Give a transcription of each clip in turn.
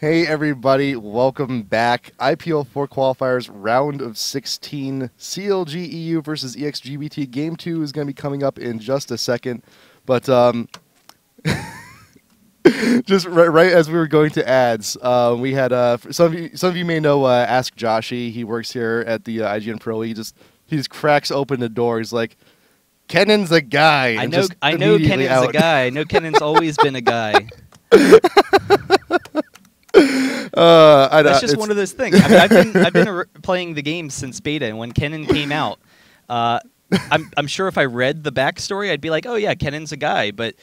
Hey everybody, welcome back. IPL4 Qualifiers round of 16, CLG.eu versus exGBT. Game 2 is going to be coming up in just a second, but just right as we were going to ads, we had some of you may know Ask Joshy. He works here at the IGN Pro. He just cracks open the door. He's like, "Kennan's a guy." I know Kennan's a guy. I know Kennan's always been a guy. That's just one of those things. I mean, I've been playing the game since beta, and when Kennan came out, I'm sure if I read the backstory, I'd be like, oh yeah, Kennan's a guy. But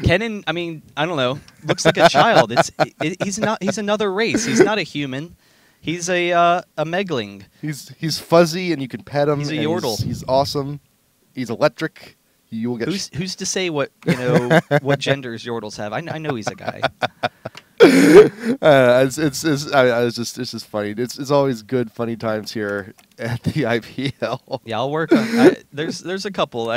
Kennan, I mean, I don't know, looks like a child. He's not. He's another race. He's not a human. He's a megling. He's fuzzy, and you can pet him. He's a yordle. He's awesome. He's electric. You will get. Who's to say what what genders yordles have? I know he's a guy. It's just funny. It's always good, funny times here at the IPL. Yeah, I'll work on. There's a couple.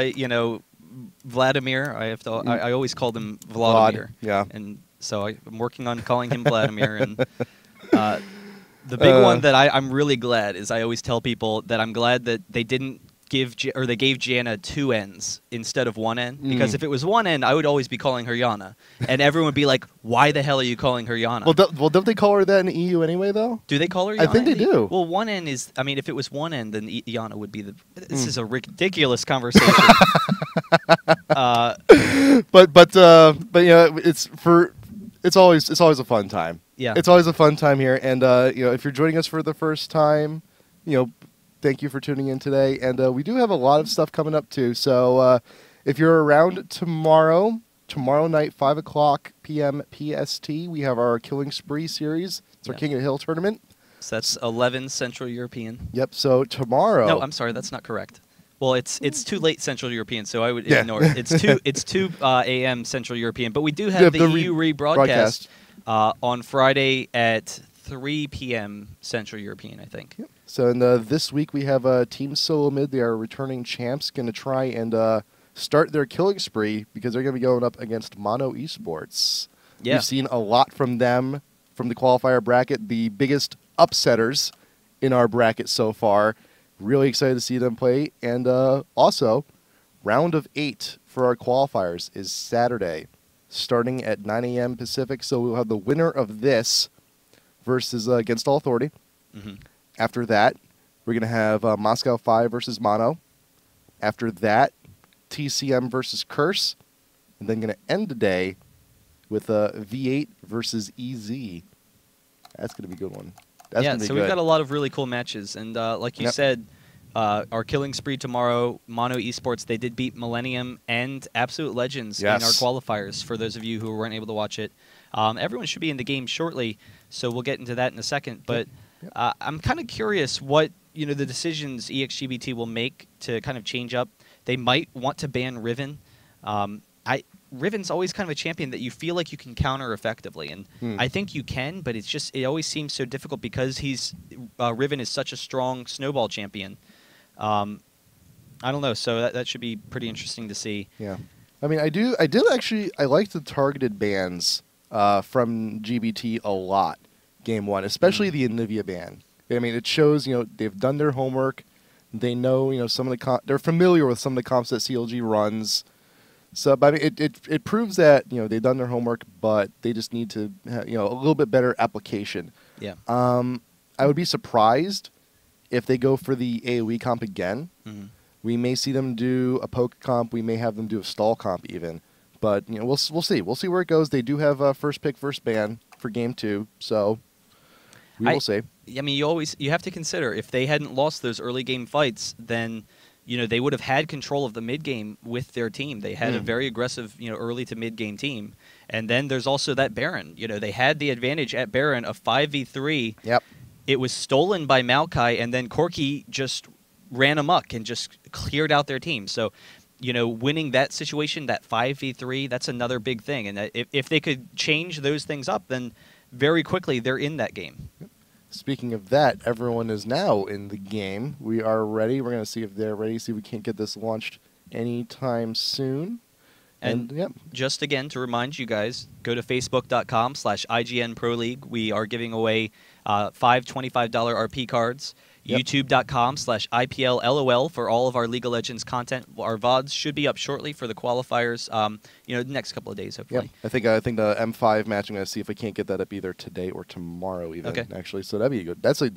Vladimir. I always called him Vladimir. Yeah. And so I'm working on calling him Vladimir. And the big one that I'm really glad is I always tell people that I'm glad that they didn't they gave Jana 2 N's instead of 1 N, because if it was 1 N, I would always be calling her Yana, and everyone would be like, "Why the hell are you calling her Yana?" Well, don't they call her that in the EU anyway, though? Do they call her Yana? I think they do. Well, 1 N is. I mean, if it was 1 N, then Yana would be the. This is a ridiculous conversation. But it's always a fun time. Yeah, it's always a fun time here, and if you're joining us for the first time, thank you for tuning in today, and we do have a lot of stuff coming up too. So if you're around tomorrow night, 5 p.m. PST, we have our Killing Spree series. It's our King of the Hill tournament. So that's 11 Central European. Yep. So tomorrow. No, I'm sorry, that's not correct. Well, it's too late Central European, so I would ignore it. It's 2 a.m. Central European, but we do have the EU rebroadcast on Friday at 3 p.m. Central European, I think. Yep. So this week we have Team Solo Mid. They are returning champs, going to try and start their killing spree because they're going to be going up against Mono Esports. Yeah. We've seen a lot from them from the qualifier bracket, the biggest upsetters in our bracket so far. Really excited to see them play. And also, round of 8 for our qualifiers is Saturday, starting at 9 a.m. Pacific. So we'll have the winner of this versus Against All Authority. Mm-hmm. After that, we're going to have Moscow 5 versus Mono. After that, TCM versus Curse. And then going to end the day with V8 versus EZ. That's going to be a good one. That's yeah, so we've got a lot of really cool matches. And like you said, our killing spree tomorrow, Mono Esports, they did beat Millennium and Absolute Legends in our qualifiers, for those of you who weren't able to watch it. Everyone should be in the game shortly, so we'll get into that in a second. But I'm kind of curious what the decisions exGBT will make to kind of change up. They might want to ban Riven. Riven's always kind of a champion that you feel like you can counter effectively, and I think you can, but it always seems so difficult because Riven is such a strong snowball champion. I don't know, so that should be pretty interesting to see. Yeah, I mean, I like the targeted bans from GBT a lot. Game 1, especially the Anivia ban. I mean, it shows they've done their homework. They know some of they're familiar with some of the comps that CLG runs. So, but I mean, it proves that they've done their homework, but they just need to a little bit better application. Yeah. I would be surprised if they go for the AOE comp again. We may see them do a poke comp. We may have them do a stall comp even. But we'll see. We'll see where it goes. They do have first pick, first ban for game 2, so we will see. I mean, you have to consider if they hadn't lost those early game fights, then they would have had control of the mid game with their team. They had a very aggressive, early to mid game team. And then there's also that Baron. They had the advantage at Baron of 5v3. Yep. It was stolen by Maokai, and then Corki just ran amok and just cleared out their team. So, winning that situation, that 5v3, that's another big thing. And if they could change those things up, then very quickly they're in that game. Speaking of that, everyone is now in the game. We are ready. We're going to see if they're ready, see if we can't get this launched anytime soon. And yep. Just again to remind you guys, go to facebook.com/IGN Pro League. We are giving away 5 $25 RP cards. Yep. YouTube.com/IPL4 for all of our League of Legends content. Our VODs should be up shortly for the qualifiers. The next couple of days, hopefully. Yep. I think the M5 match. I'm going to see if I can't get that up either today or tomorrow, even. Okay. Actually, so that'd be good. That's a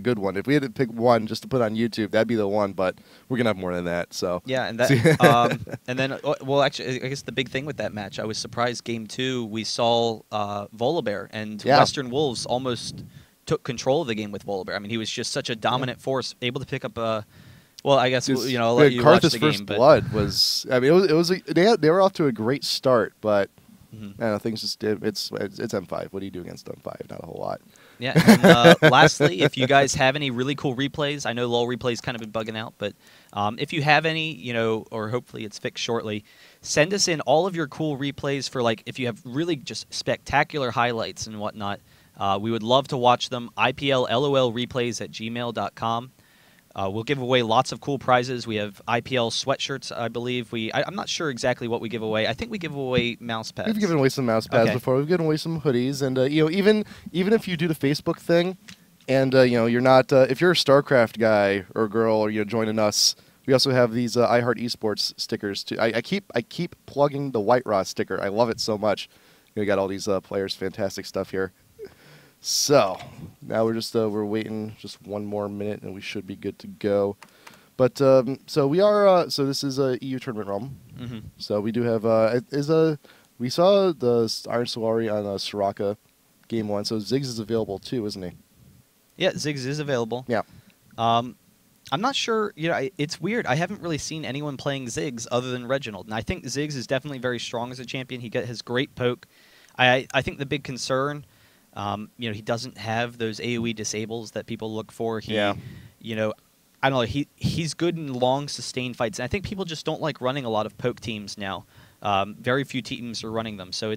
good one. If we had to pick one just to put on YouTube, that'd be the one. But we're gonna have more than that. So yeah, and that, and then actually, I guess the big thing with that match, I was surprised. Game 2, we saw Volibear and Western Wolves almost took control of the game with Volibear. I mean, he was just such a dominant force, able to pick up a. Well, I guess I'll let you watch the game. First blood was. I mean, it was. They were off to a great start, but I don't know, things just did. It's M5. What do you do against M5? Not a whole lot. Yeah. And, lastly, if you guys have any really cool replays, I know LoL replays kind of been bugging out, but if you have any, or hopefully it's fixed shortly, send us in all of your cool replays for if you have really just spectacular highlights and whatnot. We would love to watch them. IPLLOLreplays@gmail.com. We'll give away lots of cool prizes. We have IPL sweatshirts, I believe. I'm not sure exactly what we give away. I think we give away mouse pads. We've given away some mouse pads before. We've given away some hoodies, and even if you do the Facebook thing, and you're not if you're a StarCraft guy or girl, or joining us, we also have these iHeart Esports stickers too. I keep plugging the White Raw sticker. I love it so much. We got all these players, fantastic stuff here. So now we're waiting just one more minute and we should be good to go. But so we are so this is a EU tournament realm. So we do have we saw the Iron Solari on Soraka game 1. So Ziggs is available too, isn't he? Yeah, Ziggs is available. Yeah. I'm not sure. It's weird. I haven't really seen anyone playing Ziggs other than Reginald, and I think Ziggs is definitely very strong as a champion. He has great poke. I think the big concern. He doesn't have those AoE disables that people look for. I don't know. He's good in long, sustained fights. And I think people just don't like running a lot of poke teams now. Very few teams are running them. So I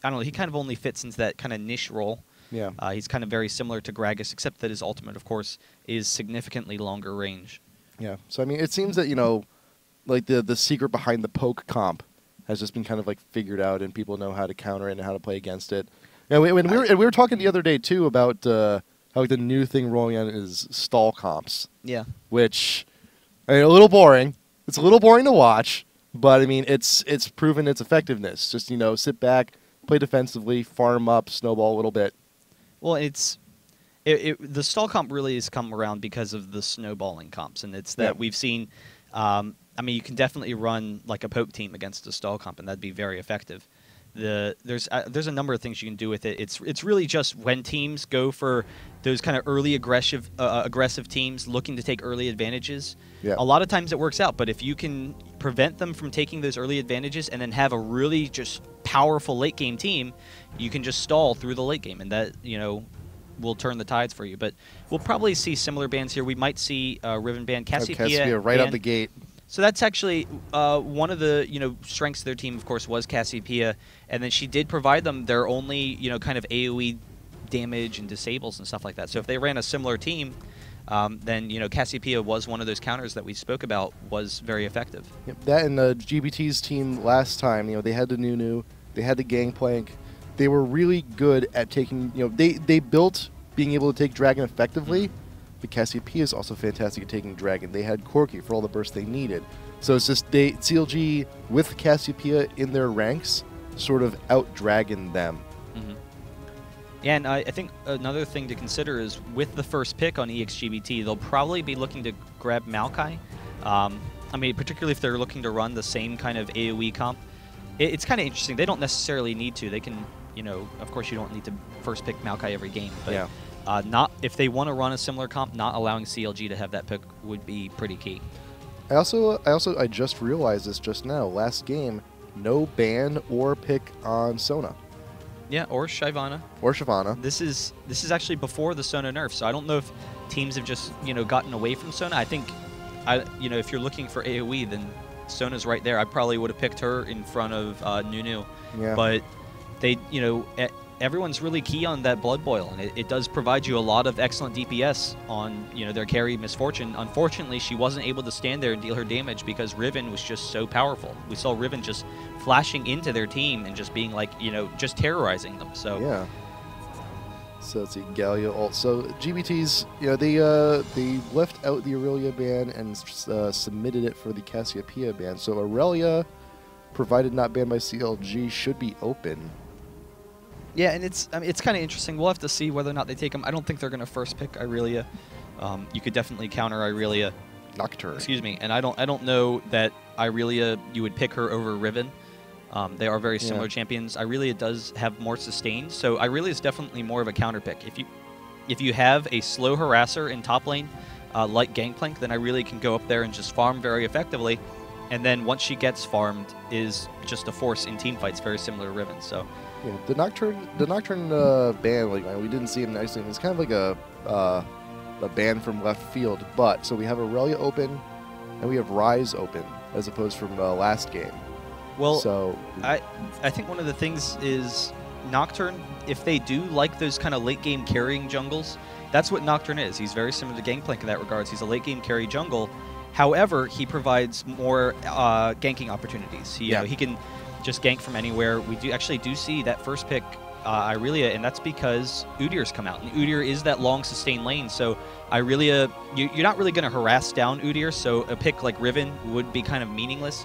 don't know. He kind of only fits into that kind of niche role. Yeah. He's kind of very similar to Gragas, except that his ultimate, of course, is significantly longer range. Yeah. So, I mean, it seems that, the secret behind the poke comp has just been kind of figured out, and people know how to counter it and how to play against it. Yeah, we were talking the other day too about how the new thing rolling out is stall comps. Yeah. Which, a little boring. It's a little boring to watch, but I mean it's proven its effectiveness. Just sit back, play defensively, farm up, snowball a little bit. Well, the stall comp really has come around because of the snowballing comps, and it's that we've seen. I mean, you can definitely run a poke team against a stall comp, and that'd be very effective. There's a number of things you can do with it. It's really just when teams go for those kind of early aggressive teams looking to take early advantages. Yeah. A lot of times it works out, but if you can prevent them from taking those early advantages and then have a really just powerful late game team, you can just stall through the late game, and that will turn the tides for you. But we'll probably see similar bans here. We might see Riven ban, Cassiopeia right out the gate. So that's actually one of the strengths of their team. Of course, was Cassiopeia, and then she did provide them their only kind of AOE damage and disables and stuff like that. So if they ran a similar team, then Cassiopeia was one of those counters that we spoke about, was very effective. Yep, that and GBT's team last time, they had the Nunu, they had the Gangplank. They were really good at taking. They built being able to take Dragon effectively. But Cassiopeia is also fantastic at taking Dragon. They had Corki for all the bursts they needed. So it's just CLG with Cassiopeia in their ranks sort of out-dragon them. Yeah, and I think another thing to consider is with the first pick on exGBT, they'll probably be looking to grab Maokai. I mean, particularly if they're looking to run the same kind of AoE comp. It's kind of interesting. They don't necessarily need to. They can, of course you don't need to first pick Maokai every game. But yeah. Not if they want to run a similar comp, not allowing CLG to have that pick would be pretty key. I just realized this just now. Last game, no ban or pick on Sona. Yeah, or Shyvana. Or Shyvana. This is actually before the Sona nerf, so I don't know if teams have just gotten away from Sona. I think, if you're looking for AOE, then Sona's right there. I probably would have picked her in front of Nunu. Yeah. But they, everyone's really key on that Blood Boil, and it does provide you a lot of excellent DPS on their carry Misfortune. Unfortunately, she wasn't able to stand there and deal her damage because Riven was just so powerful. We saw Riven just flashing into their team and just being like, just terrorizing them. So yeah. So let's see, Gallia ult. So GBT's, they left out the Aurelia ban and submitted it for the Cassiopeia ban. So Aurelia, provided not banned by CLG, should be open. Yeah, and it's kind of interesting. We'll have to see whether or not they take them. I don't think they're going to first pick Irelia. You could definitely counter Irelia. Nocturne. Excuse me. And I don't know that Irelia, you would pick her over Riven. They are very similar champions. Irelia does have more sustain, so Irelia is definitely more of a counter pick. If you have a slow harasser in top lane, like Gangplank, then Irelia can go up there and just farm very effectively. And then once she gets farmed, is just a force in team fights, very similar to Riven. So. Yeah, the Nocturne ban, we didn't see him nicely. It's kind of like a ban from left field. But so we have Aurelia open, and we have Ryze open, as opposed from last game. Well, so I think one of the things is Nocturne. If they do like those kind of late game carrying jungles, that's what Nocturne is. He's very similar to Gangplank in that regards. He's a late game carry jungle. However, he provides more ganking opportunities. He can just gank from anywhere. We actually do see that first pick Irelia, and that's because Udyr's come out. And Udyr is that long sustained lane, so Irelia, you're not really going to harass down Udyr, so a pick like Riven would be kind of meaningless.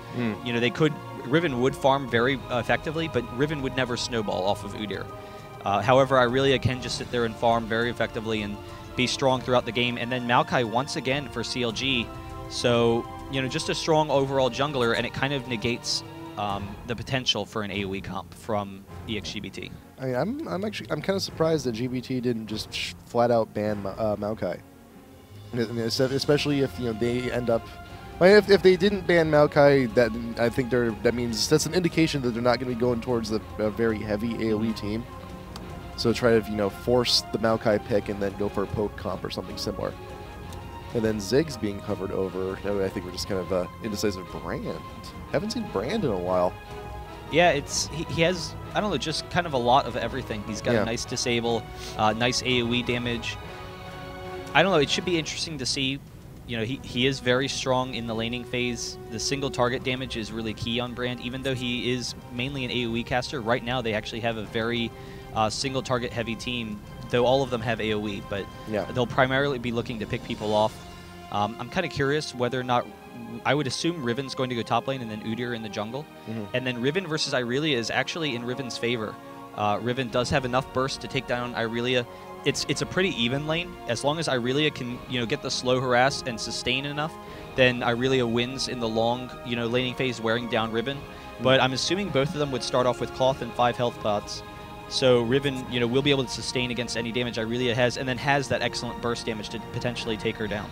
Riven would farm very effectively, but Riven would never snowball off of Udyr. However, Irelia can just sit there and farm very effectively and be strong throughout the game. And then Maokai once again for CLG, so just a strong overall jungler, and it kind of negates the potential for an AoE comp from exGBT. I mean, I'm kind of surprised that GBT didn't just flat out ban Maokai. I mean, especially if they end up. I mean, if they didn't ban Maokai, I think that means that's an indication that they're not going to be going towards a very heavy AoE team. So try to force the Maokai pick and then go for a poke comp or something similar. And then Ziggs being covered over. I think we're just kind of indecisive. Brand. Haven't seen Brand in a while. Yeah, he has, I don't know, just kind of a lot of everything. He's got a nice disable, nice AoE damage. I don't know, it should be interesting to see. He is very strong in the laning phase. The single target damage is really key on Brand. Even though he is mainly an AoE caster, right now they actually have a very single target heavy team, though all of them have AoE, but they'll primarily be looking to pick people off. I'm kind of curious whether or not, I would assume Riven's going to go top lane and then Udyr in the jungle. And then Riven versus Irelia is actually in Riven's favor. Riven does have enough burst to take down Irelia. It's a pretty even lane. As long as Irelia can get the slow harass and sustain enough, then Irelia wins in the long laning phase, wearing down Riven. But I'm assuming both of them would start off with Cloth and 5 health pots. So Riven will be able to sustain against any damage Irelia has, and then has that excellent burst damage to potentially take her down.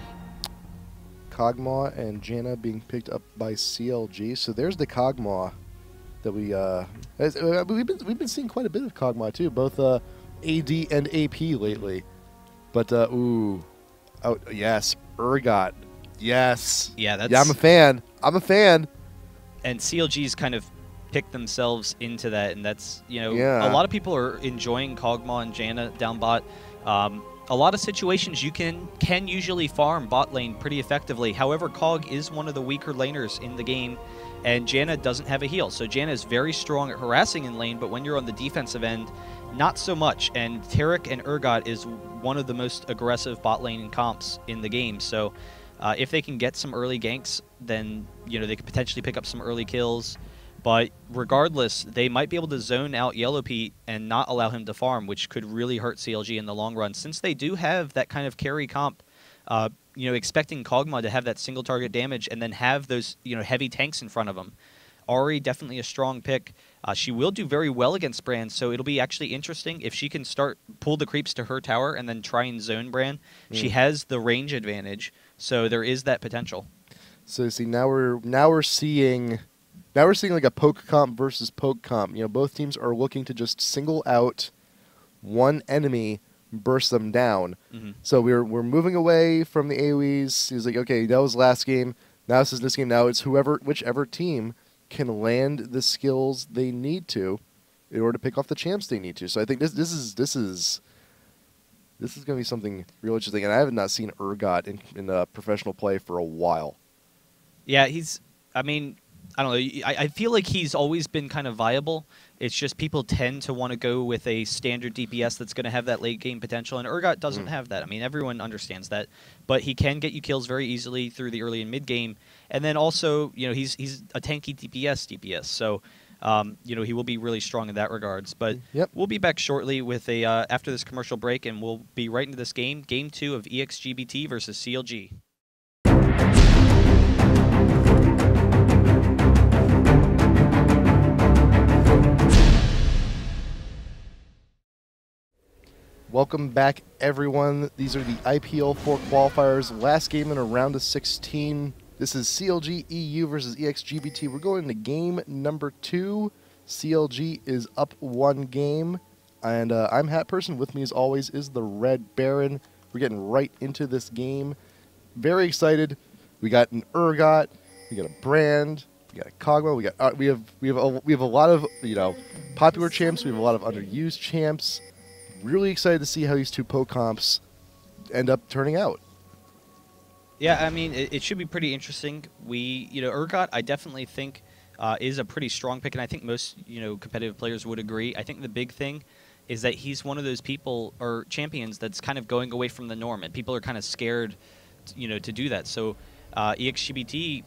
Kog'Maw and Janna being picked up by CLG. So there's the Kog'Maw that we've been seeing quite a bit of Kog'Maw too, both AD and AP lately. But yes, Urgot, yes, yeah, I'm a fan. And CLG's kind of picked themselves into that, and that's a lot of people are enjoying Kog'Maw and Janna down bot. A lot of situations you can usually farm bot lane pretty effectively. However, Kog is one of the weaker laners in the game, and Janna doesn't have a heal. So Janna is very strong at harassing in lane, but when you're on the defensive end, not so much. And Taric and Urgot is one of the most aggressive bot lane comps in the game. So if they can get some early ganks, then they could potentially pick up some early kills. But regardless, they might be able to zone out Yellow Pete and not allow him to farm, which could really hurt CLG in the long run. Since they do have that kind of carry comp, expecting Kog'Maw to have that single target damage and then have those heavy tanks in front of him. Ahri, definitely a strong pick. She will do very well against Brand, so it'll be actually interesting if she can pull the creeps to her tower and then try and zone Brand. She has the range advantage, so there is that potential. So see, now we're seeing like a poke comp versus poke comp. You know, both teams are looking to just single out one enemy, burst them down. So we're moving away from the AoEs. He's like, okay, that was last game. Now this is this game. Now it's whichever team can land the skills they need to in order to pick off the champs they need to. So I think this is going to be something real interesting. And I have not seen Urgot in professional play for a while. Yeah, I mean, I don't know. I feel like he's always been kind of viable. It's just people tend to want to go with a standard DPS that's going to have that late game potential, and Urgot doesn't have that. I mean, everyone understands that, but he can get you kills very easily through the early and mid game, and then also, you know, he's a tanky DPS. So, you know, he will be really strong in that regards. But we'll be back shortly with a after this commercial break, and we'll be right into this game 2 of exGBT versus CLG. Welcome back, everyone. These are the IPL4 qualifiers. Last game in a round of 16. This is CLG.eu versus exGBT. We're going to game number 2. CLG is up 1 game. And I'm Hat Person. With me, as always, is the Red Baron. We're getting right into this game. Very excited. We got an Urgot. We got a Brand. We got a Kog'Maw. We have a lot of, you know, popular champs. We have a lot of underused champs. Really excited to see how these two poke comps end up turning out. Yeah, I mean, it should be pretty interesting. You know, Urgot, I definitely think is a pretty strong pick, and I think most, you know, competitive players would agree. I think the big thing is that he's one of those people or champions that's kind of going away from the norm, and people are kind of scared, you know, to do that. So exGBT,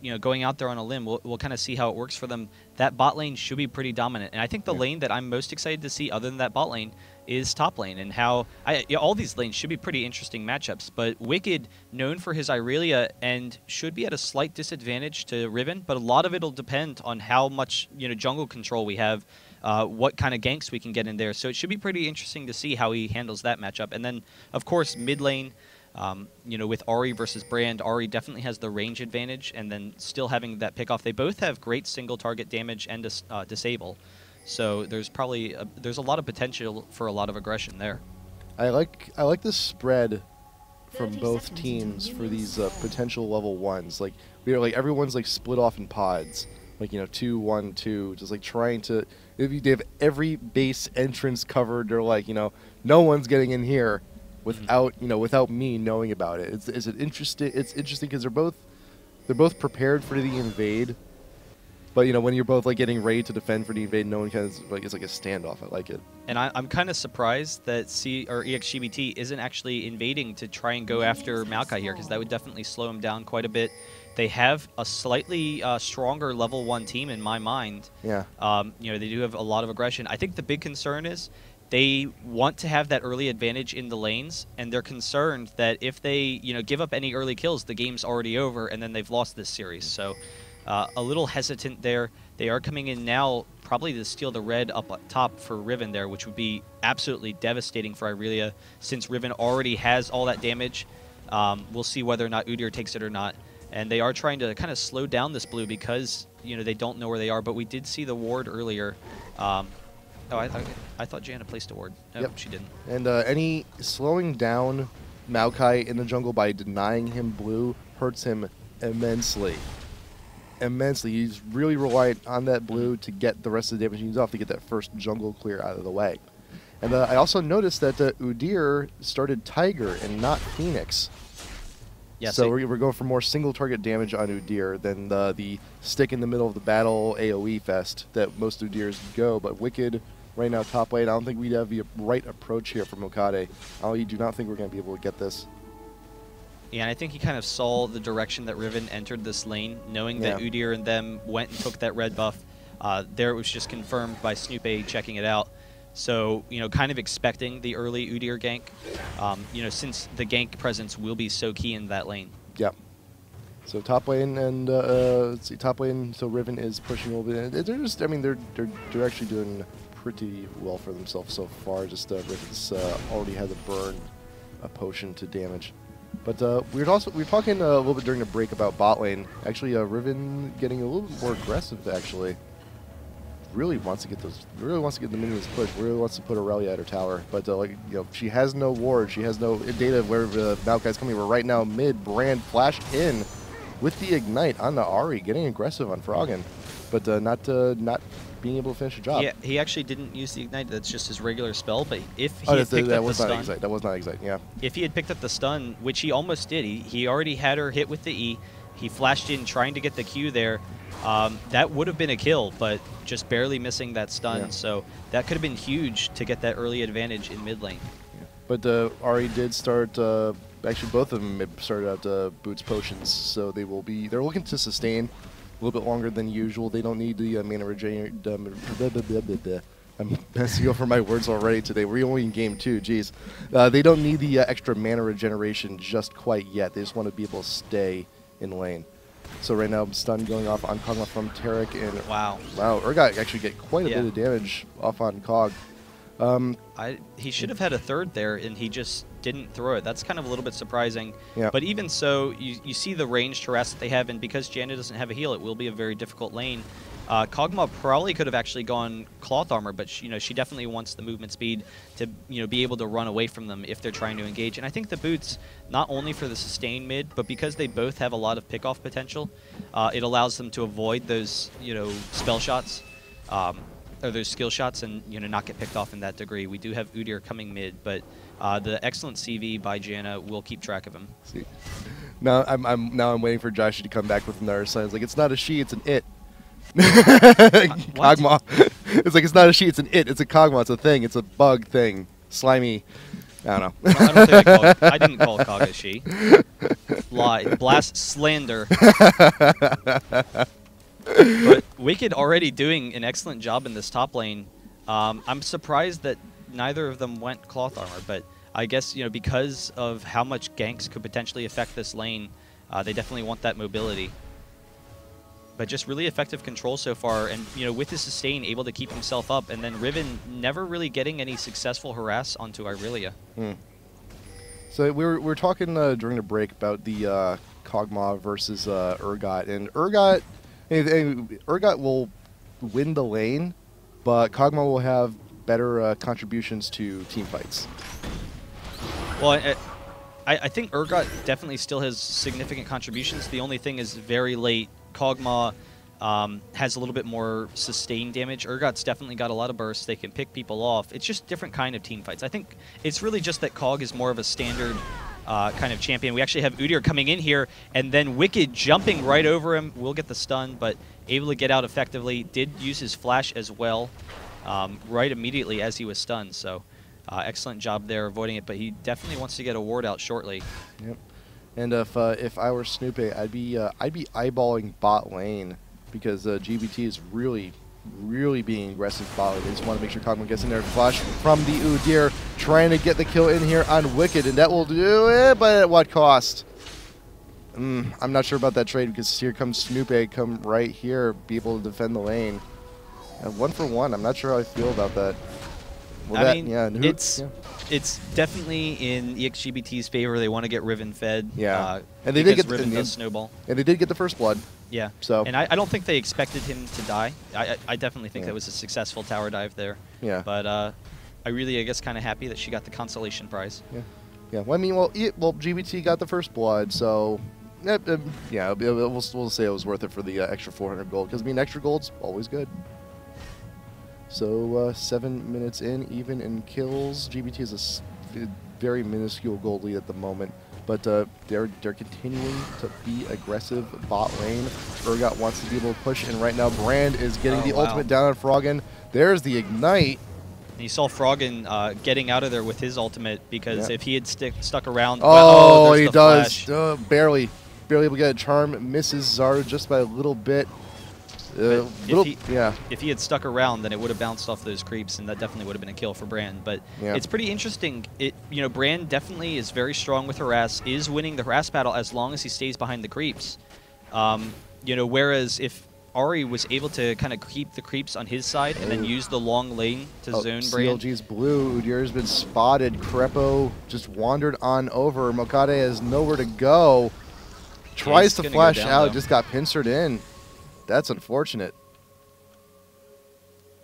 you know, going out there on a limb, we'll kind of see how it works for them. That bot lane should be pretty dominant, and I think the lane that I'm most excited to see, other than that bot lane, is top lane, and how all these lanes should be pretty interesting matchups. But Wicked, known for his Irelia, and should be at a slight disadvantage to Riven, but a lot of it will depend on how much, you know, jungle control we have, what kind of ganks we can get in there. So it should be pretty interesting to see how he handles that matchup. And then, of course, mid lane, you know, with Ahri versus Brand, Ahri definitely has the range advantage, and then still having that pick off. They both have great single target damage and disable. So there's probably there's a lot of potential for a lot of aggression there. I like the spread from both teams for these potential level 1s. Like everyone's like split off in pods, like, you know, 2, 1, 2, just like trying to. They have every base entrance covered. They're like, you know, no one's getting in here without without me knowing about it. It's interesting because they're both prepared for the invade. But, you know, when you're both, like, getting ready to defend for the invade, no one can, like, it's like a standoff. I like it. And I'm kind of surprised that exGBT isn't actually invading to try and go after Maokai here, because that would definitely slow him down quite a bit. They have a slightly stronger level 1 team in my mind. Yeah. You know, they do have a lot of aggression. I think the big concern is they want to have that early advantage in the lanes, and they're concerned that if they, you know, give up any early kills, the game's already over, and then they've lost this series. So a little hesitant there. They are coming in now probably to steal the red up top for Riven there, which would be absolutely devastating for Irelia, since Riven already has all that damage. We'll see whether or not Udyr takes it or not. And they are trying to kind of slow down this blue because, you know, they don't know where they are. But we did see the ward earlier. Oh, I thought Janna placed a ward. No, yep. She didn't. And any slowing down Maokai in the jungle by denying him blue hurts him immensely. He's really reliant on that blue to get the rest of the damage he needs off to get that first jungle clear out of the way. And I also noticed that Udyr started Tiger and not Phoenix. Yeah, so we're going for more single target damage on Udyr than the stick in the middle of the battle AoE fest that most Udyrs go. But Wicked right now top lane, I don't think we'd have the right approach here from Okade. I do not think we're going to be able to get this. Yeah, and I think he kind of saw the direction that Riven entered this lane, knowing that Udyr and them went and took that red buff. There it was just confirmed by Snoopy checking it out. So, you know, kind of expecting the early Udyr gank, you know, since the gank presence will be so key in that lane. Yep. So top lane and let's see, top lane. So Riven is pushing a little bit. They're just, I mean, they're actually doing pretty well for themselves so far. Just Riven's already has a burn, a potion to damage. But we were talking a little bit during the break about bot lane. Actually, Riven getting a little bit more aggressive. Actually, really wants to get the minions pushed. Really wants to put Aurelia at her tower. But she has no ward. She has no data where the Maokai's coming. But right now, mid Brand flashed in with the ignite on the Ahri, getting aggressive on Froggen, but not being able to finish the job. Yeah, he actually didn't use the ignite. That's just his regular spell. But if he had picked up the stun, that was not ignite. Yeah. If he had picked up the stun, which he almost did, he already had her hit with the E. He flashed in trying to get the Q there. That would have been a kill, but just barely missing that stun. Yeah. So that could have been huge to get that early advantage in mid lane. Yeah. But Ahri did start. Actually, both of them started out Boots potions, so they're looking to sustain a little bit longer than usual. They don't need the mana regeneration. I'm messing over my words already today. We're only in game 2. Jeez, they don't need the extra mana regeneration just quite yet. They just want to be able to stay in lane. So right now, stun going off on Kog'Maw from Taric, and wow, Urgot actually get quite a bit of damage off on Kog. He should have had a third there, and he just didn't throw it. That's kind of a little bit surprising. Yeah. But even so, you see the ranged harass that they have, and because Janna doesn't have a heal, it will be a very difficult lane. Kog'Maw probably could have actually gone cloth armor, but she definitely wants the movement speed to be able to run away from them if they're trying to engage. And I think the boots, not only for the sustain mid, but because they both have a lot of pick-off potential, it allows them to avoid those spell shots. Or those skill shots and not get picked off in that degree. We do have Udyr coming mid, but the excellent CV by Janna will keep track of him. See, now I'm waiting for Josh to come back with another sign. It's like it's not a she, it's an it. Kog'Maw. It's like it's not a she, it's an it. It's a Kog'Maw. It's a thing. It's a bug thing. Slimy. I don't know. Well, I didn't call Kog a she. Lie. Blast. Slander. But Wicked already doing an excellent job in this top lane. I'm surprised that neither of them went cloth armor, but I guess because of how much ganks could potentially affect this lane, they definitely want that mobility. But just really effective control so far, and with his sustain, able to keep himself up, and then Riven never really getting any successful harass onto Irelia. So we were talking during the break about the Kog'Maw versus Urgot, and Urgot will win the lane, but Kog'Maw will have better contributions to team fights. Well, I think Urgot definitely still has significant contributions. The only thing is very late. Kog'Maw has a little bit more sustained damage. Urgot's definitely got a lot of bursts. They can pick people off. It's just different kind of team fights. I think it's really just that Kog is more of a standard kind of champion. We actually have Udyr coming in here, and then Wicked jumping right over him. Will get the stun, but able to get out effectively. Did use his flash as well right immediately as he was stunned. So excellent job there avoiding it, but he definitely wants to get a ward out shortly. Yep. And if I were Snoopy, I'd be eyeballing bot lane, because GBT is really being aggressive bot lane. They just want to make sure Kog'Maw gets in there. Flash from the Udyr, trying to get the kill in here on Wicked, and that will do it, but at what cost? I'm not sure about that trade, because here comes Snoopy, come right here, be able to defend the lane. 1-for-1, I'm not sure how I feel about that. I mean, it's definitely in exGBT's favor. They want to get Riven fed. Yeah, and they did get Riven does snowball. And they did get the first blood. Yeah. So. And I don't think they expected him to die. I definitely think that was a successful tower dive there. Yeah. But I guess kind of happy that she got the consolation prize. Yeah. Yeah. Well, I mean, well, GBT got the first blood, so yeah, we'll say it was worth it for the extra 400 gold, because I mean, extra gold's always good. So 7 minutes in, even in kills. GBT is a very minuscule gold lead at the moment, but they're continuing to be aggressive bot lane. Urgot wants to be able to push, and right now Brand is getting the ultimate down on Froggen. There's the ignite. And you saw Froggen getting out of there with his ultimate, because if he had stuck around, oh, he does barely able to get a charm. Misses Zara just by a little bit. If he had stuck around, then it would have bounced off those creeps, and that definitely would have been a kill for Brand. But it's pretty interesting. Brand definitely is very strong with harass, is winning the harass battle as long as he stays behind the creeps. Whereas if Ari was able to kind of keep the creeps on his side and then use the long lane to zone Brand. CLG's blue. Udir's been spotted. Crepo just wandered on over. Mokade has nowhere to go. Tries to flash out, just got pincered in. That's unfortunate.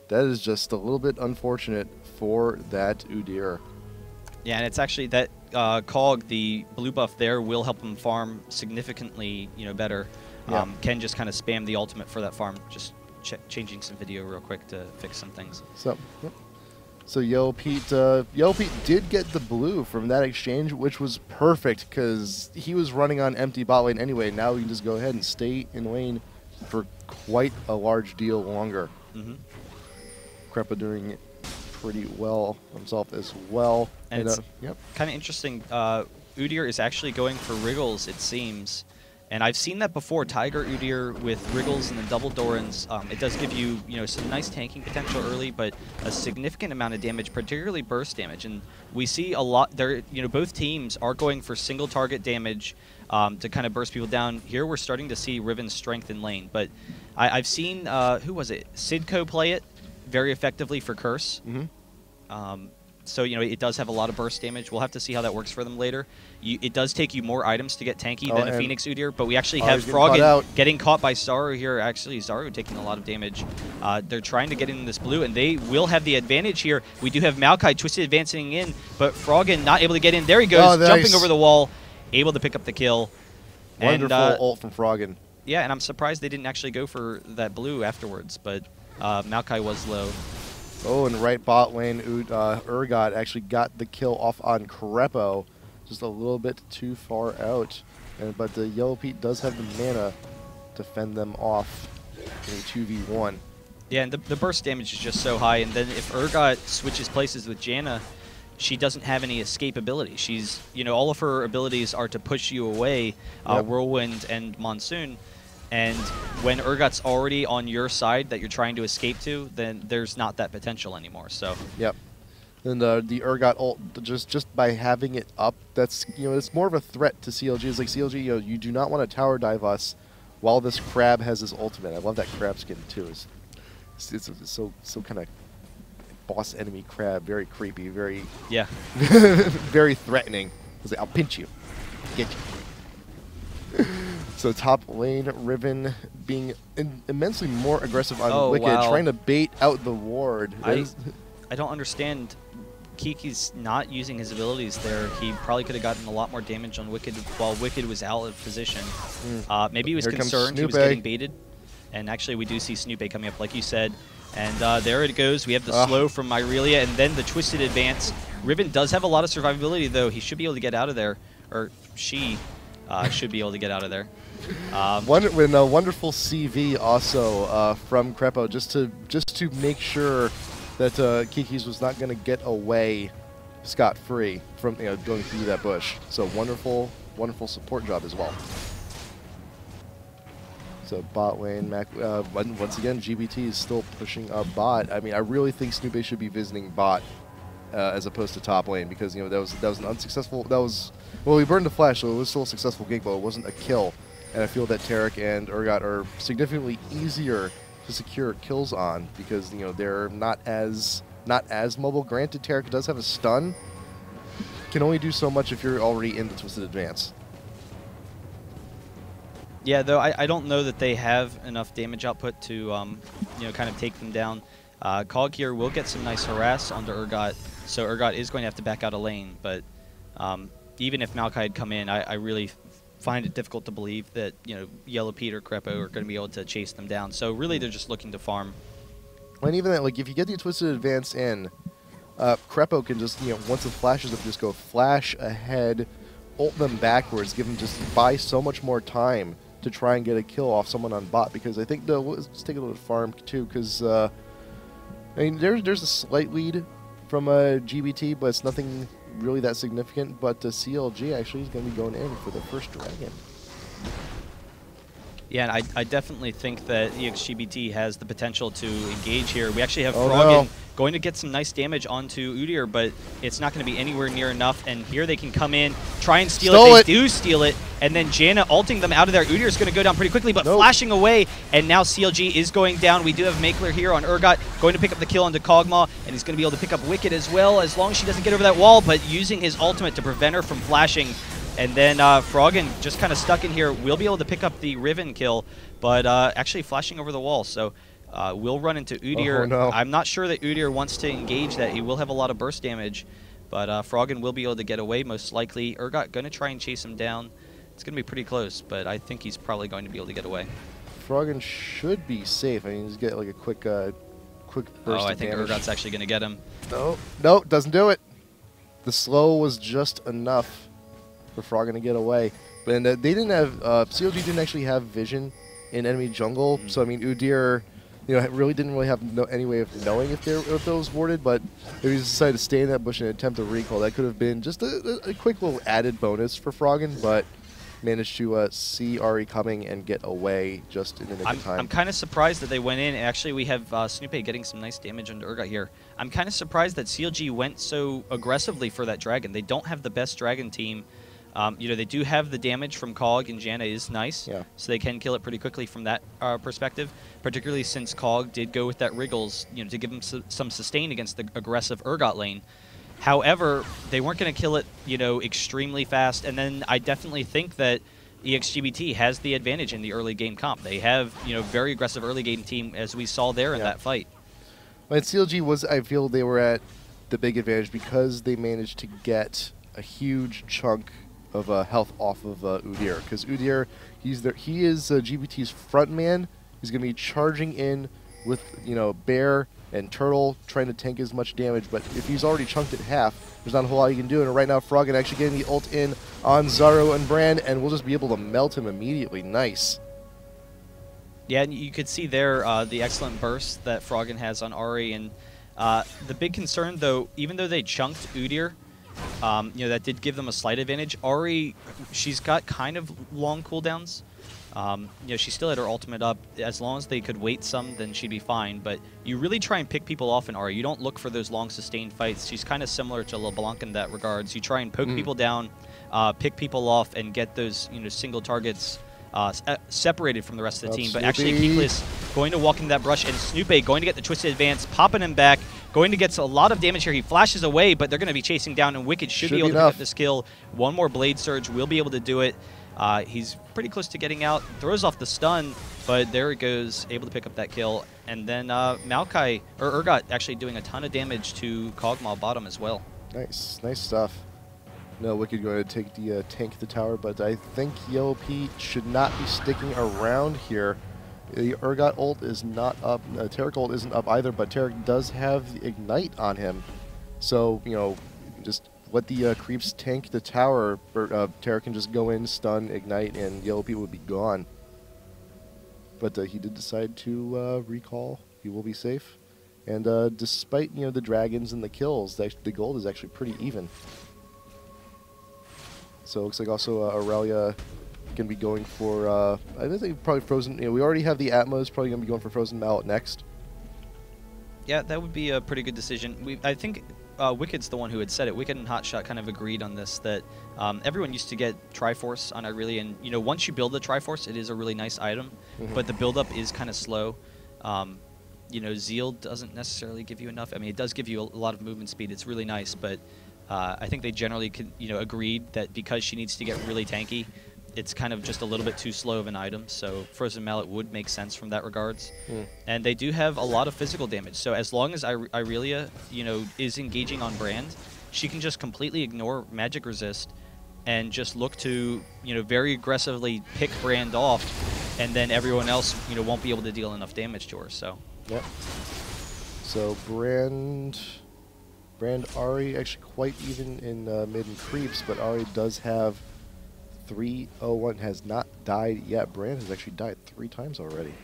That is just a little bit unfortunate for that Udyr. Yeah, and it's actually that Cog, the blue buff there, will help him farm significantly, better. Yeah. Ken just kind of spammed the ultimate for that farm. Just changing some video real quick to fix some things. So Yellow Pete did get the blue from that exchange, which was perfect because he was running on empty bot lane anyway. Now he can just go ahead and stay in lane for quite a large deal longer. Crepa doing it pretty well himself as well. And it's kind of interesting. Udyr is actually going for Wriggles, it seems. And I've seen that before, Tiger Udyr with Wriggles and the double Dorans. It does give you, some nice tanking potential early, but a significant amount of damage, particularly burst damage. And we see a lot there. Both teams are going for single target damage to kind of burst people down. Here we're starting to see Riven's strength in lane, but I've seen who was it? Sidco play it very effectively for Curse. So, it does have a lot of burst damage. We'll have to see how that works for them later. It does take you more items to get tanky than a Phoenix Udyr, but we actually have Froggen getting caught by Zaru here. Actually, Zaru taking a lot of damage. They're trying to get in this blue, and they will have the advantage here. We do have Maokai Twisted advancing in, but Froggen not able to get in. There he goes, jumping over the wall, able to pick up the kill. Wonderful ult from Froggen. Yeah, and I'm surprised they didn't actually go for that blue afterwards, but Maokai was low. Oh, and right bot lane, Urgot actually got the kill off on Crepo, just a little bit too far out. But the Yellow Pete does have the mana to fend them off in a 2v1. Yeah, and the burst damage is just so high. And then if Urgot switches places with Janna, she doesn't have any escape ability. She's, all of her abilities are to push you away, Whirlwind and Monsoon. And when Urgot's already on your side that you're trying to escape to, then there's not that potential anymore. So. Yep. And the Urgot ult, just by having it up, that's it's more of a threat to CLG. It's like CLG, you do not want to tower dive us while this crab has his ultimate. I love that crab skin too. It's so kind of boss enemy crab, very creepy, very very threatening. It's like, I'll pinch you, get you. So top lane, Riven being immensely more aggressive on Wicked, trying to bait out the ward. I don't understand. Kiki's not using his abilities there. He probably could have gotten a lot more damage on Wicked while Wicked was out of position. Maybe he was concerned he was getting baited. And actually we do see Snoopy coming up, like you said. And there it goes. We have the slow from Myrelia and then the twisted advance. Riven does have a lot of survivability, though. He should be able to get out of there. Or she should be able to get out of there. With a wonderful CV also from Crepo, just to make sure that Kiki's was not going to get away scot-free from going through that bush. So wonderful support job as well. So bot lane, once again, GBT is still pushing up bot. I mean, I really think Snoopy should be visiting bot as opposed to top lane because that was an unsuccessful. Well, we burned the flash, so it was still a successful gank, but it wasn't a kill. And I feel that Tarek and Urgot are significantly easier to secure kills on because they're not as mobile. Granted, Tarek does have a stun. Can only do so much if you're already in the twisted advance. Yeah, though I don't know that they have enough damage output to kind of take them down. Cog here will get some nice harass onto Urgot, so Urgot is going to have to back out a lane. But even if Maokai had come in, I really find it difficult to believe that Yellow Pete or Crepo are going to be able to chase them down. So really, they're just looking to farm. And even that, like if you get the twisted advance in, Crepo can just once it flashes up, just go flash ahead, ult them backwards, just buy so much more time to try and get a kill off someone on bot. Because I think let's take a little farm too, because I mean there's a slight lead from GBT, but it's nothing really that significant. But CLG actually is going to be going in for the first dragon. Yeah, and I definitely think that exGBT has the potential to engage here. We actually have Froggen going to get some nice damage onto Udyr, but it's not going to be anywhere near enough. And here they can come in, try and steal it. They do steal it, and then Janna ulting them out of there. Udyr is going to go down pretty quickly, but flashing away, and now CLG is going down. We do have Makler here on Urgot, going to pick up the kill onto Kog'Maw, and he's going to be able to pick up Wicked as well, as long as she doesn't get over that wall, but using his ultimate to prevent her from flashing. And then Froggen just kind of stuck in here. We'll be able to pick up the Riven kill, but actually flashing over the wall. So we'll run into Udyr. Oh, no. I'm not sure that Udyr wants to engage that. He will have a lot of burst damage, but Froggen will be able to get away most likely. Urgot going to try and chase him down. It's going to be pretty close, but I think he's probably going to be able to get away. Froggen should be safe. I mean, he's get like a quick burst I of think damage. Urgot's actually going to get him. No, doesn't do it. The slow was just enough for Froggen to get away. But they didn't have CLG didn't actually have vision in enemy jungle, so I mean Udyr, really didn't have any way of knowing if it was warded. But if he decided to stay in that bush and attempt a recall, that could have been just a quick little added bonus for Froggen, but managed to see Ahri coming and get away just in the nick of time. I'm kind of surprised that they went in. Actually, we have Snoopy getting some nice damage onto Urgot here. I'm kind of surprised that CLG went so aggressively for that dragon. They don't have the best dragon team. They do have the damage from Kog, and Janna is nice, so they can kill it pretty quickly from that perspective, particularly since Kog did go with that Wriggles, to give him some sustain against the aggressive Urgot lane. However, they weren't going to kill it, extremely fast, and then I definitely think that exGBT has the advantage in the early game comp. They have, very aggressive early game team, as we saw there in that fight. But CLG I feel they were at the big advantage because they managed to get a huge chunk of health off of Udyr, because Udyr, he is GBT's front man. He's going to be charging in with Bear and Turtle, trying to tank as much damage. But if he's already chunked it half, there's not a whole lot you can do. And right now, Froggen actually getting the ult in on Zaro and Brand, and we'll just be able to melt him immediately. Nice. Yeah, and you could see there the excellent burst that Froggen has on Ahri, and the big concern, though, even though they chunked Udyr, that did give them a slight advantage. Ahri, she's got kind of long cooldowns. She still had her ultimate up. As long as they could wait some, then she'd be fine. But you really try and pick people off in Ahri. You don't look for those long sustained fights. She's kind of similar to LeBlanc in that regards. You try and poke people down, pick people off, and get those single targets separated from the rest of the team. But actually, Keekless going to walk into that brush, and Snoopy going to get the twisted advance, popping him back, going to get a lot of damage here. He flashes away, but they're going to be chasing down, and Wicked should be able to pick up this kill. One more Blade Surge will be able to do it. He's pretty close to getting out, throws off the stun, but there he goes, able to pick up that kill. And then Urgot actually doing a ton of damage to Kog'Maw bottom as well. Nice stuff. No, Wicked going to take the tank the tower, but I think Yellow Pete should not be sticking around here. The Urgot ult is not up. Taric ult isn't up either, but Taric does have the Ignite on him. So, just let the creeps tank the tower. Taric can just go in, stun, Ignite, and Yellow Pete would be gone. But he did decide to recall. He will be safe. And despite, the dragons and the kills, the gold is actually pretty even. So it looks like also Aurelia going to be going for, I think probably Frozen. We already have the Atmos, probably going to be going for Frozen Mallet next. Yeah, that would be a pretty good decision. I think Wicked's the one who had said it. Wicked and Hotshot kind of agreed on this, that everyone used to get Triforce on Aurelia, and once you build the Triforce, it is a really nice item, but the build-up is kind of slow. Zeal doesn't necessarily give you enough. I mean, it does give you a lot of movement speed. It's really nice, but I think they generally agreed that because she needs to get really tanky, it's kind of just a little bit too slow of an item, so Frozen Mallet would make sense from that regards. And they do have a lot of physical damage, so as long as Aurelia, is engaging on Brand, she can just completely ignore magic resist and just look to, very aggressively pick Brand off, and then everyone else, won't be able to deal enough damage to her, so. Yep. So Brand Ahri actually quite even in mid and creeps, but Ahri does have 301, has not died yet. Brand has actually died 3 times already.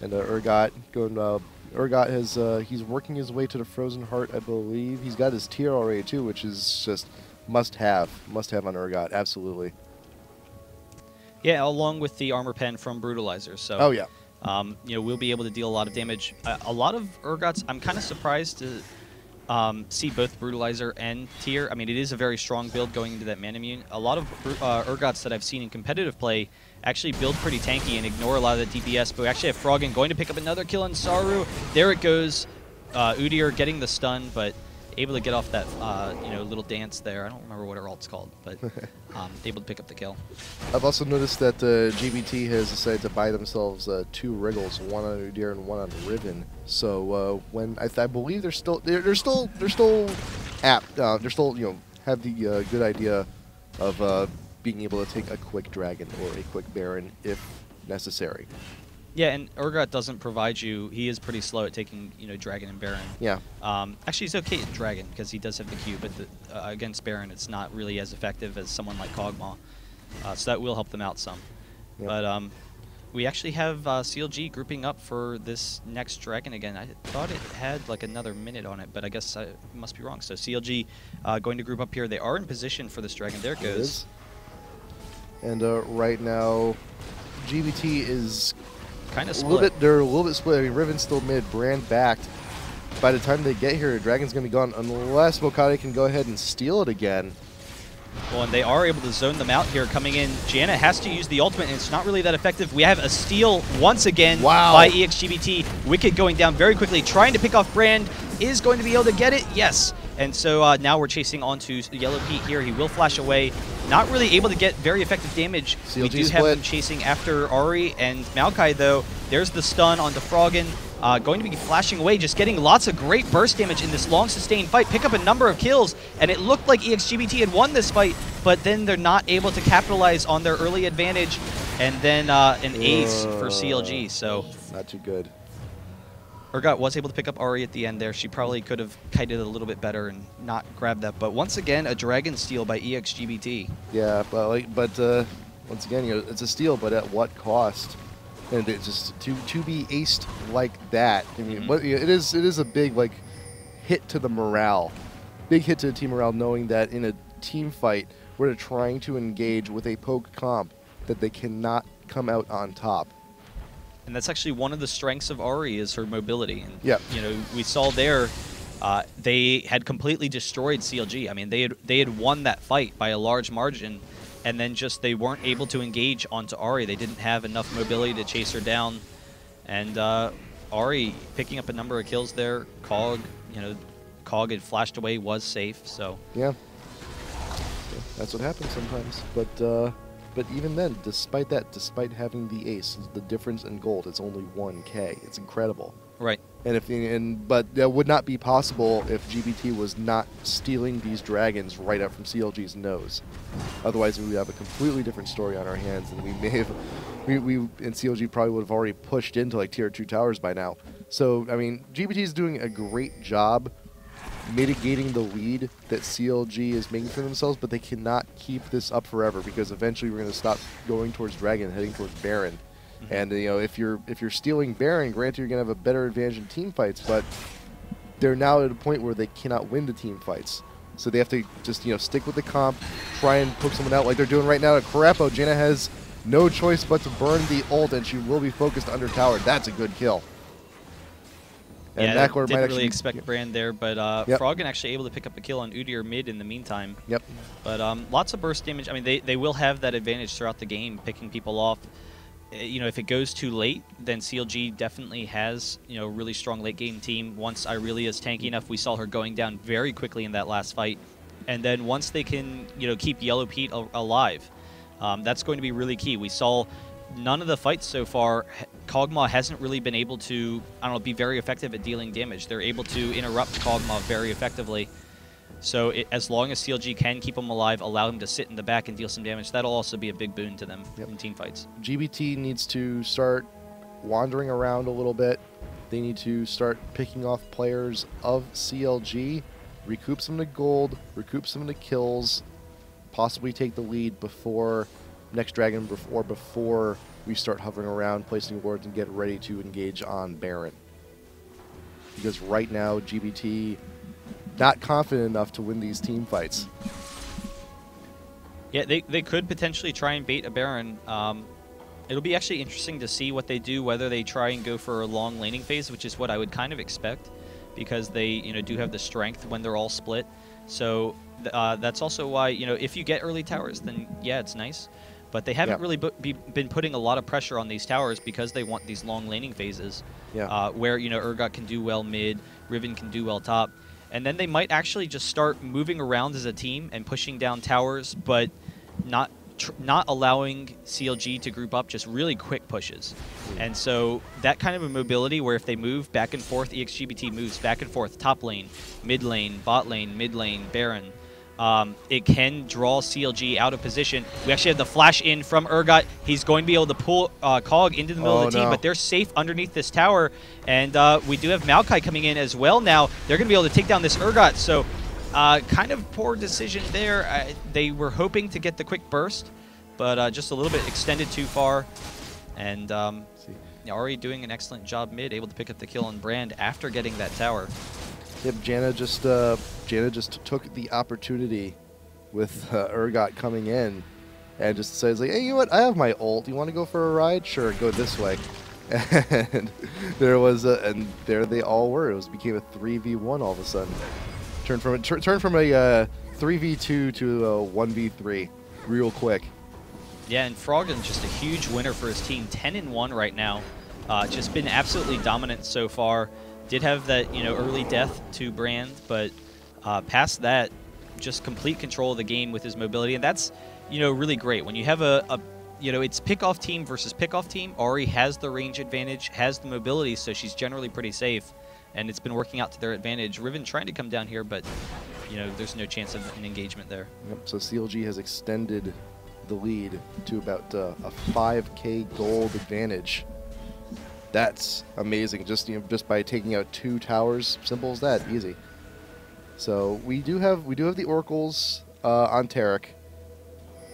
And Urgot going. Urgot has he's working his way to the Frozen Heart, I believe. He's got his tier already too, which is just must have on Urgot, absolutely. Yeah, along with the armor pen from Brutalizer. So. Oh yeah. will be able to deal a lot of damage. A lot of Urgots, I'm kind of surprised to see both Brutalizer and Tier. I mean, it is a very strong build going into that Manamune. A lot of Urgots that I've seen in competitive play actually build pretty tanky and ignore a lot of the DPS, but we actually have Froggen going to pick up another kill on Saru. There it goes. Udyr getting the stun, but able to get off that little dance there. I don't remember what her ult's called, but able to pick up the kill. I've also noticed that GBT has decided to buy themselves 2 Wriggles, one on Udyr and one on Riven. So when I believe they're still apt. They're still have the good idea of being able to take a quick Dragon or a quick Baron if necessary. Yeah, and Urgot doesn't provide you. He is pretty slow at taking, Dragon and Baron. Yeah. Actually, he's okay at Dragon because he does have the Q, but against Baron, it's not really as effective as someone like Kog'Maw. So that will help them out some. Yep. But we actually have CLG grouping up for this next Dragon again. I thought it had like another minute on it, but I guess I must be wrong. So CLG going to group up here. They are in position for this Dragon. There it goes. And right now, GBT is kind of split. They're a little bit split. I mean, Riven's still mid, Brand backed. By the time they get here, Dragon's going to be gone unless Mokade can go ahead and steal it again. Well, and they are able to zone them out here coming in. Janna has to use the ultimate, and it's not really that effective. We have a steal once again by exGBT. Wicked going down very quickly, trying to pick off Brand. Is going to be able to get it? Yes. And so now we're chasing onto Yellow Pete here. He will flash away. Not really able to get very effective damage. CLG we do have him chasing after Ahri and Maokai, though. There's the stun onto Froggen. Going to be flashing away, just getting lots of great burst damage in this long sustained fight. Pick up a number of kills, and it looked like exGBT had won this fight, but then they're not able to capitalize on their early advantage. And then an ace for CLG, so not too good. Urgot was able to pick up Ahri at the end there. She probably could have kited a little bit better and not grabbed that. But once again, a Dragon steal by exGBT. Yeah, but once again, it's a steal, but at what cost? And it's just to be aced like that. I mean, it is a big hit to the morale, big hit to the team morale, knowing that in a team fight where they're trying to engage with a poke comp, that they cannot come out on top. And that's actually one of the strengths of Ahri is her mobility. And, yeah. We saw there they had completely destroyed CLG. I mean, they had won that fight by a large margin, and then just they weren't able to engage onto Ahri. They didn't have enough mobility to chase her down. And Ahri picking up a number of kills there. Cog had flashed away, was safe. So yeah, that's what happens sometimes. But even then, despite despite having the ace, the difference in gold is only 1K. It's incredible. Right. But that would not be possible if GBT was not stealing these dragons right up from CLG's nose. Otherwise, we would have a completely different story on our hands, and we may have, and CLG probably would have already pushed into like tier 2 towers by now. So I mean, GBT is doing a great job mitigating the lead that CLG is making for themselves, but they cannot keep this up forever because eventually we're going to stop going towards Dragon and heading towards Baron. And if you're stealing Baron, granted you're going to have a better advantage in team fights, but they're now at a point where they cannot win the team fights. So they have to just stick with the comp, try and poke someone out like they're doing right now at Carapo. Janna has no choice but to burn the ult, and she will be focused under tower. That's a good kill. And yeah, didn't really expect Brand there, but Froggen actually able to pick up a kill on Udyr mid in the meantime. Yep. But lots of burst damage. I mean, they will have that advantage throughout the game, picking people off. If it goes too late, then CLG definitely has a really strong late game team. Once Irelia's tanky enough, we saw her going down very quickly in that last fight. And then once they can keep Yellow Pete alive, that's going to be really key. We saw none of the fights so far, Kog'Maw hasn't really been able to, be very effective at dealing damage. They're able to interrupt Kog'Maw very effectively. So as long as CLG can keep him alive, allow him to sit in the back and deal some damage, that'll also be a big boon to them in team fights. GBT needs to start wandering around a little bit. They need to start picking off players of CLG, recoup some of the gold, recoup some of the kills, possibly take the lead before next Dragon before we start hovering around, placing wards, and get ready to engage on Baron. Because right now, GBT not confident enough to win these team fights. Yeah, they could potentially try and bait a Baron. It'll be actually interesting to see what they do, whether they try and go for a long laning phase, which is what I would kind of expect, because they do have the strength when they're all split. So that's also why if you get early towers, then yeah, it's nice. But they haven't really been putting a lot of pressure on these towers because they want these long laning phases, where Urgot can do well mid, Riven can do well top, and then they might actually just start moving around as a team and pushing down towers, but not allowing CLG to group up, just really quick pushes. And so that kind of a mobility where if they move back and forth, exGBT moves back and forth, top lane, mid lane, bot lane, mid lane, Baron, it can draw CLG out of position. We actually have the flash in from Urgot. He's going to be able to pull Cog into the middle of the team, but they're safe underneath this tower. And we do have Maokai coming in as well now. They're going to be able to take down this Urgot. So kind of poor decision there. They were hoping to get the quick burst, but just a little bit extended too far. And Ari doing an excellent job mid, able to pick up the kill on Brand after getting that tower. Yep, Janna just took the opportunity with Urgot coming in and just says, like, hey, you know what? I have my ult. You want to go for a ride? Sure, go this way. And there was and there they all were. Became a 3v1 all of a sudden. Turned from a 3v2 to a 1v3 real quick. Yeah, and Froggen just a huge winner for his team, 10-1 right now. Just been absolutely dominant so far. Did have that early death to Brand, but past that, just complete control of the game with his mobility, and that's really great when you have it's pick-off team versus pick-off team. Ari has the range advantage, has the mobility, so she's generally pretty safe, and it's been working out to their advantage. Riven trying to come down here, but there's no chance of an engagement there. Yep, so CLG has extended the lead to about a 5k gold advantage. That's amazing. Just just by taking out 2 towers, simple as that, easy. So we do have the oracles on Taric,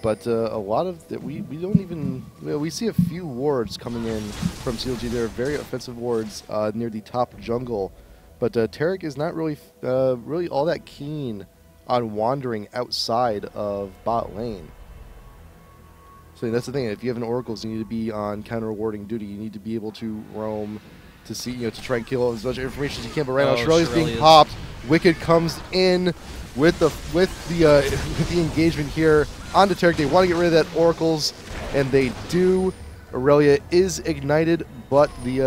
but a lot of that we don't even we see a few wards coming in from CLG. They're very offensive wards near the top jungle, but Taric is not really really all that keen on wandering outside of bot lane. So that's the thing. If you have an oracles, you need to be on counter-warding duty. You need to be able to roam to see, to try and kill as much information as you can. But right now, Shirley's being popped. Wicked comes in with the engagement here onto Taric. They want to get rid of that oracles, and they do. Aurelia is ignited, but the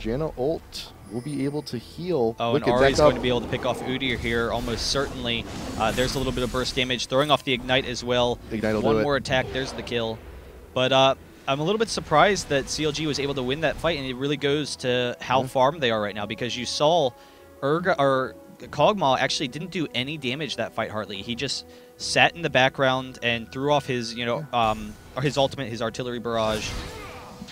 Janna ult will be able to heal. Oh, Wicked, and Ari's going to be able to pick off Udyr here, almost certainly. There's a little bit of burst damage, throwing off the Ignite as well. One more attack, there's the kill. But I'm a little bit surprised that CLG was able to win that fight, and it really goes to how farmed they are right now, because you saw Kog'Maw actually didn't do any damage that fight hardly. He just sat in the background and threw off his, his ultimate, his artillery barrage.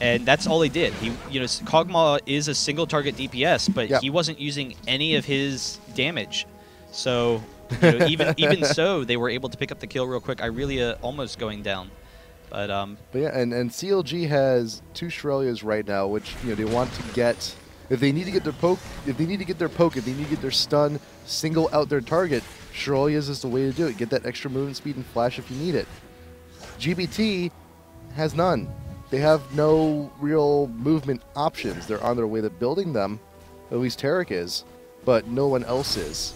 And that's all he did. He, Kog'Maw is a single target DPS, but he wasn't using any of his damage. So, even so, they were able to pick up the kill real quick. Irelia almost going down. But yeah, and CLG has 2 Shurelias right now, which they want to get. If they need to get their poke, if they need to get their stun, single out their target, Shurelias is the way to do it. Get that extra movement speed and flash if you need it. GBT has none. They have no real movement options. They're on their way to building them. At least Taric is, but no one else is.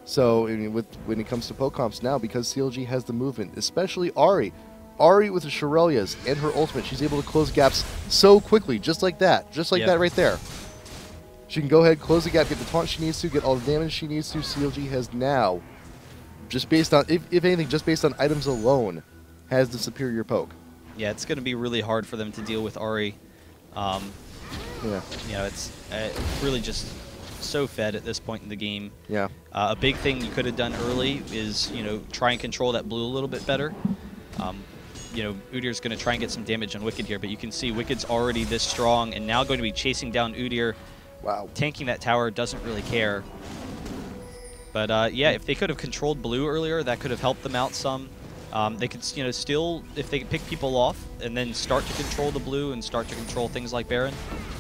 So when it comes to poke comps now, because CLG has the movement, especially Ari with the Shurelias and her ultimate, she's able to close gaps so quickly, just like that. Just like that right there. She can go ahead, close the gap, get the taunt she needs to, get all the damage she needs to. CLG has now, just based on, if anything, just based on items alone, has the superior poke. Yeah, it's going to be really hard for them to deal with Ari. It's really just so fed at this point in the game. Yeah. A big thing you could have done early is, try and control that blue a little bit better. Udyr's going to try and get some damage on Wicked here, but you can see Wicked's already this strong and now going to be chasing down Udyr. Wow. Tanking that tower, doesn't really care. But yeah, if they could have controlled blue earlier, that could have helped them out some. They could, still, if they could pick people off and then start to control the blue and start to control things like Baron,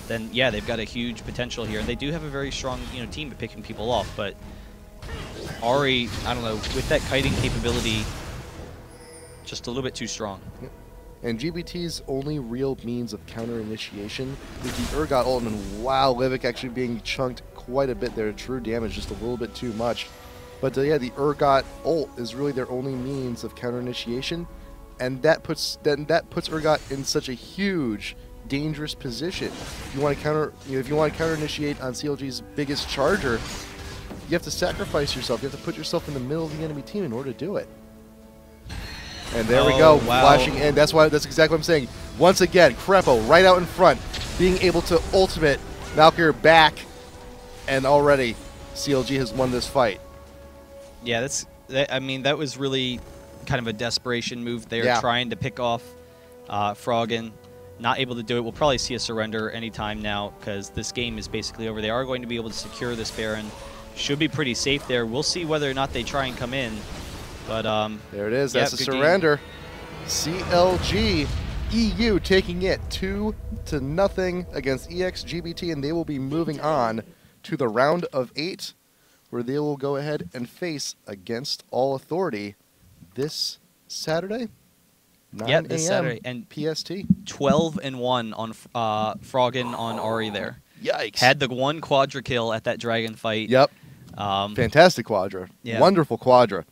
then yeah, they've got a huge potential here. And they do have a very strong, team at picking people off. But Ari, I don't know, with that kiting capability, just a little bit too strong. And GBT's only real means of counter initiation is the Urgot ult, and wow, Livik actually being chunked quite a bit there. True damage, just a little bit too much. But yeah, the Urgot ult is really their only means of counter initiation, and that puts Urgot in such a huge, dangerous position. If you want to counter initiate on CLG's biggest charger, you have to sacrifice yourself. You have to put yourself in the middle of the enemy team in order to do it. And there we go, flashing in. That's exactly what I'm saying. Once again, Crepo right out in front, being able to ultimate Valkyrie back, and already CLG has won this fight. Yeah, that was really kind of a desperation move there, trying to pick off Froggen. Not able to do it. We'll probably see a surrender anytime now because this game is basically over. They are going to be able to secure this Baron. Should be pretty safe there. We'll see whether or not they try and come in. But there it is. That's a surrender. CLG.EU taking it 2-0 against exGBT, and they will be moving on to the round of 8, where they will go ahead and face Against All Authority this Saturday. 9 this Saturday, and PST. 12-1 on Froggen on Ahri there. Yikes! Had the one quadra kill at that dragon fight. Yep. Fantastic quadra. Yeah. Wonderful quadra.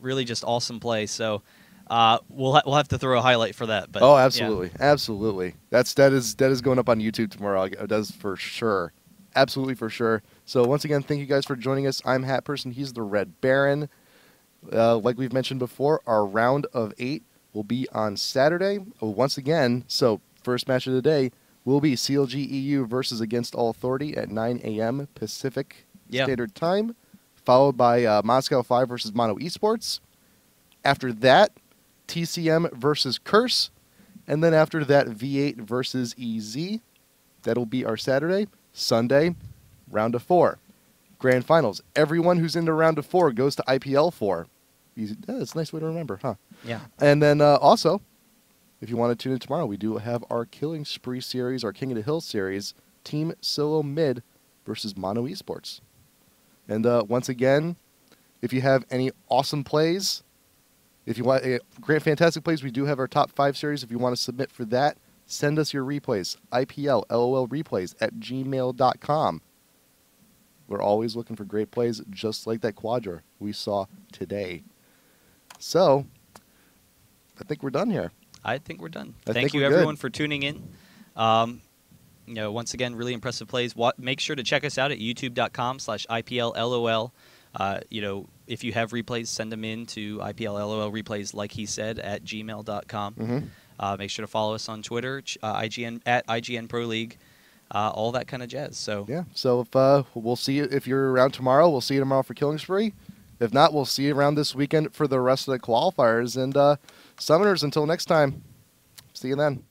Really just awesome play. So we'll have to throw a highlight for that. But absolutely, absolutely. That is going up on YouTube tomorrow. It does for sure. Absolutely for sure. So once again, thank you guys for joining us. I'm Hat Person. He's the Red Baron. Like we've mentioned before, our round of 8 will be on Saturday. Once again, so first match of the day will be CLG.EU versus Against All Authority at 9 a.m. Pacific Standard Time, followed by Moscow 5 versus Mono Esports. After that, TCM versus Curse, and then after that, V8 versus EZ. That'll be our Saturday. Sunday, round of 4. Grand Finals. Everyone who's into round of 4 goes to IPL4. That's a nice way to remember, huh? Yeah. And then also, if you want to tune in tomorrow, we do have our Killing Spree series, our King of the Hill series, Team Solo Mid versus Mono Esports. And once again, if you have any awesome plays, if you want great, fantastic plays, we do have our top 5 series. If you want to submit for that, send us your replays, IPL4replays@gmail.com. We're always looking for great plays, just like that quadra we saw today. So, I think we're done here. I think we're done. Thank you, everyone, for tuning in. Once again, really impressive plays. Make sure to check us out at youtube.com/IPLLOL. If you have replays, send them in to IPLLOLreplays, like he said, at gmail.com. Make sure to follow us on Twitter, IGN at IGN Pro League, all that kind of jazz. So yeah. So if we'll see you if you're around tomorrow. We'll see you tomorrow for Killing Spree. If not, we'll see you around this weekend for the rest of the qualifiers and summoners. Until next time, see you then.